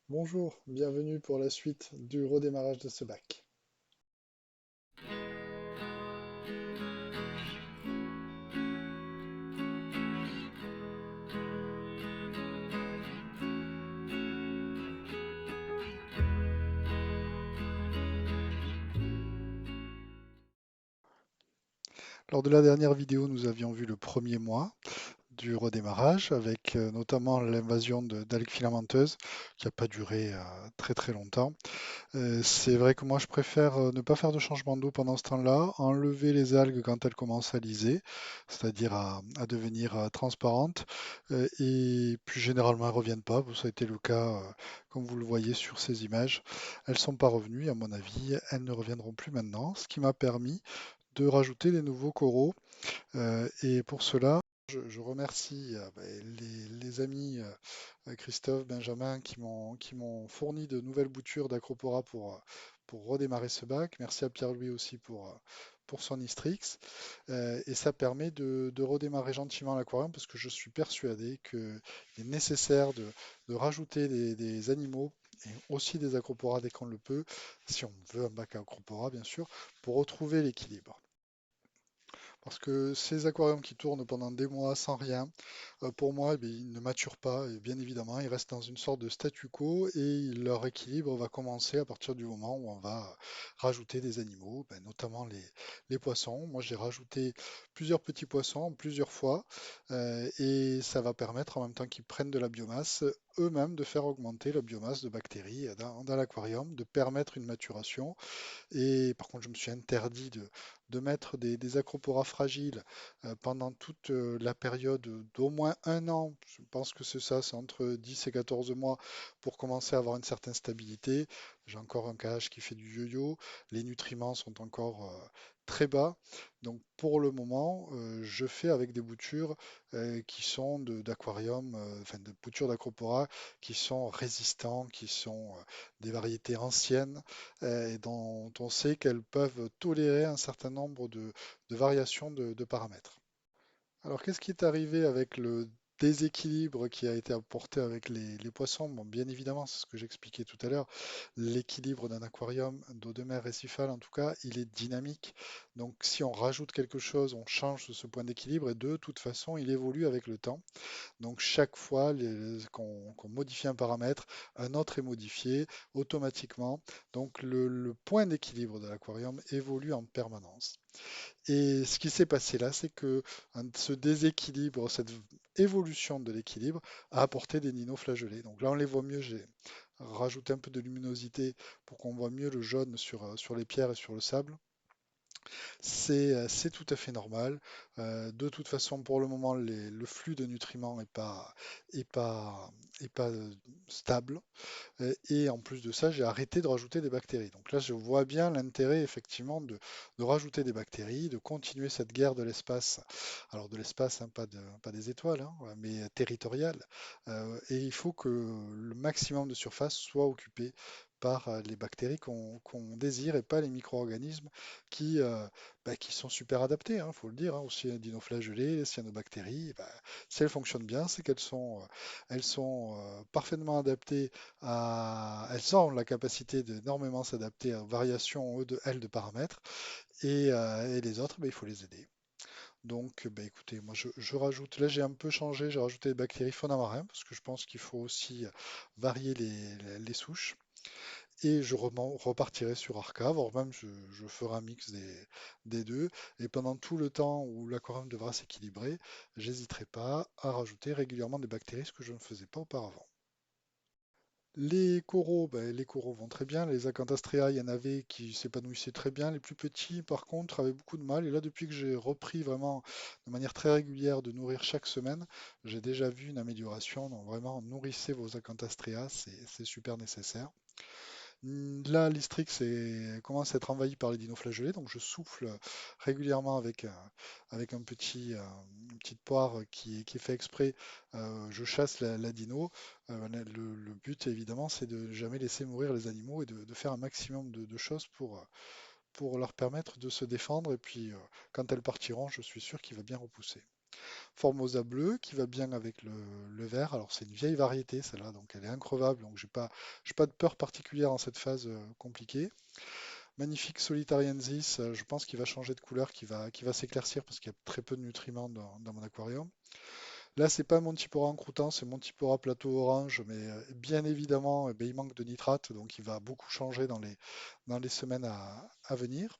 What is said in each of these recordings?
Bonjour, bienvenue pour la suite du redémarrage de ce bac. Lors de la dernière vidéo, nous avions vu le premier mois du redémarrage avec notamment l'invasion d'algues filamenteuses qui n'a pas duré très très longtemps. C'est vrai que moi je préfère ne pas faire de changement d'eau pendant ce temps-là, enlever les algues quand elles commencent à liser, c'est-à-dire à devenir transparentes, et puis généralement elles ne reviennent pas. Ça a été le cas comme vous le voyez sur ces images. Elles ne sont pas revenues, et à mon avis, elles ne reviendront plus maintenant, ce qui m'a permis de rajouter des nouveaux coraux. Et pour cela, je remercie les amis Christophe, Benjamin qui m'ont fourni de nouvelles boutures d'Acropora pour redémarrer ce bac. Merci à Pierre-Louis aussi pour son Istrix. Et ça permet de redémarrer gentiment l'aquarium parce que je suis persuadé qu'il est nécessaire de rajouter des animaux et aussi des Acropora dès qu'on le peut, si on veut un bac à Acropora bien sûr, pour retrouver l'équilibre. Parce que ces aquariums qui tournent pendant des mois sans rien, pour moi, eh bien, ils ne maturent pas, et bien évidemment, ils restent dans une sorte de statu quo et leur équilibre va commencer à partir du moment où on va rajouter des animaux, ben, notamment les poissons. Moi, j'ai rajouté plusieurs petits poissons plusieurs fois et ça va permettre en même temps qu'ils prennent de la biomasse, eux-mêmes de faire augmenter la biomasse de bactéries dans l'aquarium, de permettre une maturation. Et par contre, je me suis interdit de mettre des acroporas fragiles pendant toute la période d'au moins un an. Je pense que c'est ça, c'est entre 10 et 14 mois pour commencer à avoir une certaine stabilité. J'ai encore un KH qui fait du yo-yo. Les nutriments sont encore très bas. Donc pour le moment, je fais avec des boutures qui sont d'aquarium, enfin de boutures d'acropora qui sont résistants, qui sont des variétés anciennes et dont on sait qu'elles peuvent tolérer un certain nombre de variations de paramètres. Alors, qu'est-ce qui est arrivé avec le déséquilibre qui a été apporté avec les poissons? Bon, bien évidemment, c'est ce que j'expliquais tout à l'heure. L'équilibre d'un aquarium d'eau de mer récifale, en tout cas, il est dynamique. Donc, si on rajoute quelque chose, on change ce point d'équilibre et de toute façon, il évolue avec le temps. Donc chaque fois qu'on modifie un paramètre, un autre est modifié automatiquement. Donc le point d'équilibre de l'aquarium évolue en permanence. Et ce qui s'est passé là, c'est que ce déséquilibre, cette évolution de l'équilibre a apporté des ninoflagellés. Donc là, on les voit mieux. J'ai rajouté un peu de luminosité pour qu'on voit mieux le jaune sur les pierres et sur le sable. C'est tout à fait normal. De toute façon, pour le moment, le flux de nutriments est pas, est pas stable. Et en plus de ça, j'ai arrêté de rajouter des bactéries. Donc là, je vois bien l'intérêt effectivement de rajouter des bactéries, de continuer cette guerre de l'espace. Alors de l'espace, hein, pas des étoiles, hein, mais territoriale. Et il faut que le maximum de surface soit occupé par les bactéries qu'on désire et pas les micro-organismes qui sont super adaptés, il faut le dire, hein, aussi les dinoflagellés, les cyanobactéries, si elles fonctionnent bien, c'est elles sont parfaitement adaptées elles ont la capacité d'énormément s'adapter aux variations elles de paramètres et les autres, il faut les aider. Donc, écoutez, moi je rajoute, là j'ai un peu changé, j'ai rajouté des bactéries fondamarins parce que je pense qu'il faut aussi varier les souches. Et je repartirai sur Arca, voire même je ferai un mix des deux. Et pendant tout le temps où l'aquarium devra s'équilibrer, j'hésiterai pas à rajouter régulièrement des bactéries, ce que je ne faisais pas auparavant. Les coraux vont très bien. Les Acanthastraea, il y en avait qui s'épanouissaient très bien. Les plus petits, par contre, avaient beaucoup de mal. Et là, depuis que j'ai repris vraiment de manière très régulière de nourrir chaque semaine, j'ai déjà vu une amélioration. Donc vraiment, nourrissez vos Acanthastraea, c'est super nécessaire. Là, l'Istrix commence à être envahi par les dinoflagellés, donc je souffle régulièrement avec une petite poire qui est fait exprès. Je chasse la dino. Le but, évidemment, c'est de jamais laisser mourir les animaux et de faire un maximum de choses pour leur permettre de se défendre. Et puis, quand elles partiront, je suis sûr qu'il va bien repousser. Formosa bleu qui va bien avec le vert. Alors c'est une vieille variété celle-là, donc elle est increvable, donc j'ai pas de peur particulière en cette phase compliquée. Magnifique Solitariensis, je pense qu'il va changer de couleur, qui va s'éclaircir parce qu'il y a très peu de nutriments dans mon aquarium. Là, c'est pas Montipora en croûtant, c'est Montipora plateau orange, mais bien évidemment, eh ben, il manque de nitrate, donc il va beaucoup changer dans les semaines à venir.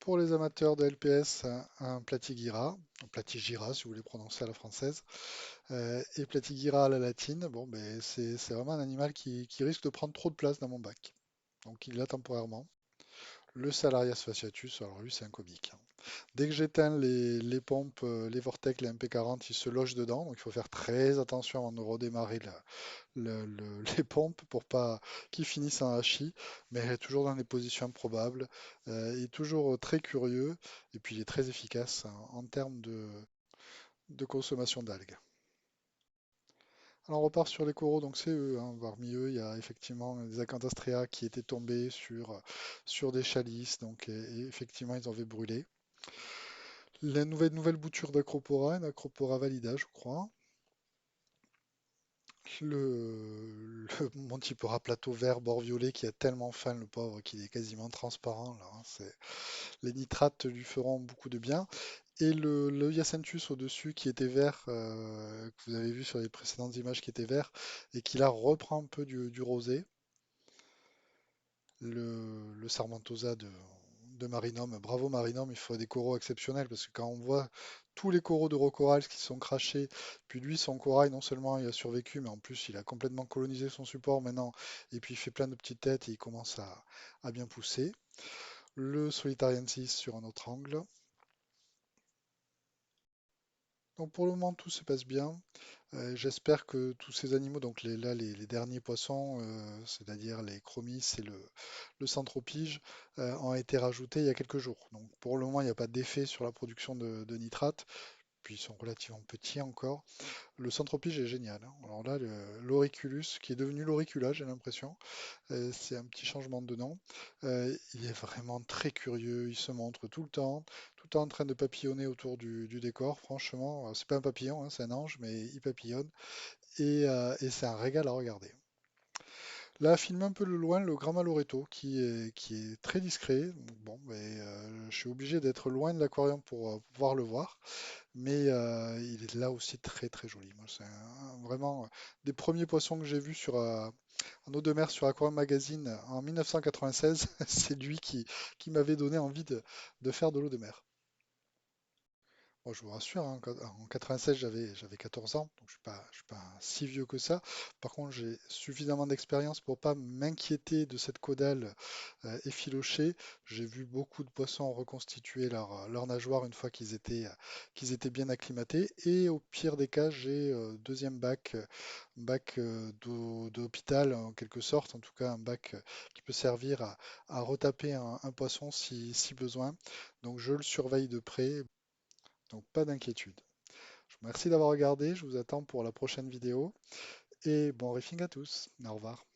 Pour les amateurs de LPS, un Platygira, un Platygira si vous voulez prononcer à la française, et Platygira à la latine, bon, ben, c'est vraiment un animal qui risque de prendre trop de place dans mon bac. Donc il l'a temporairement. Le Salarias fasciatus, alors lui c'est un comique, hein. Dès que j'éteins les pompes, les Vortex, les MP40, ils se logent dedans, donc il faut faire très attention avant de redémarrer les pompes pour pas qu'ils finissent en hachis, mais toujours dans des positions improbables. Il est toujours très curieux et puis il est très efficace en termes de consommation d'algues. Alors on repart sur les coraux, donc c'est eux, hein. Parmi eux, il y a effectivement des Acanthastraea qui étaient tombés sur des chalices, donc et effectivement ils avaient brûlé. La nouvelle bouture d'Acropora, une Acropora valida, je crois. Le Montipora plateau vert bord violet qui a tellement faim, le pauvre, qu'il est quasiment transparent là, hein. Les nitrates lui feront beaucoup de bien. Et le Hyacinthus au-dessus qui était vert, que vous avez vu sur les précédentes images qui était vert, et qui là reprend un peu du rosé. Le Sarmentosa de Marinum, bravo Marinum, il faut des coraux exceptionnels parce que quand on voit tous les coraux de Rocorals qui sont crachés, puis lui, son corail, non seulement il a survécu, mais en plus il a complètement colonisé son support maintenant, et puis il fait plein de petites têtes et il commence à bien pousser. Le Solitariensis sur un autre angle. Donc pour le moment tout se passe bien. J'espère que tous ces animaux, donc les derniers poissons, c'est-à-dire les chromis et le centropige, ont été rajoutés il y a quelques jours. Donc pour le moment, il n'y a pas d'effet sur la production de nitrate, puis ils sont relativement petits encore. Le centropige est génial, hein. Alors là, l'auriculus, qui est devenu l'auricula, j'ai l'impression, c'est un petit changement de nom. Il est vraiment très curieux, il se montre tout le temps en train de papillonner autour du décor. Franchement, c'est pas un papillon, hein, c'est un ange, mais il papillonne et c'est un régal à regarder. Là, filme un peu de loin le Gramma Loreto qui est très discret. Bon, mais, je suis obligé d'être loin de l'aquarium pour pouvoir le voir, mais il est là aussi très très joli. Moi, c'est vraiment des premiers poissons que j'ai vus en eau de mer sur Aquarium Magazine en 1996. C'est lui qui m'avait donné envie de faire de l'eau de mer. Moi, je vous rassure, hein, en 96, j'avais 14 ans, donc je suis pas si vieux que ça. Par contre, j'ai suffisamment d'expérience pour pas m'inquiéter de cette caudale effilochée. J'ai vu beaucoup de poissons reconstituer leur nageoire une fois qu'ils étaient bien acclimatés. Et au pire des cas, j'ai deuxième bac d'hôpital en quelque sorte, en tout cas un bac qui peut servir à retaper un poisson si besoin. Donc je le surveille de près. Donc pas d'inquiétude. Je vous remercie d'avoir regardé, je vous attends pour la prochaine vidéo et bon riffing à tous. Au revoir.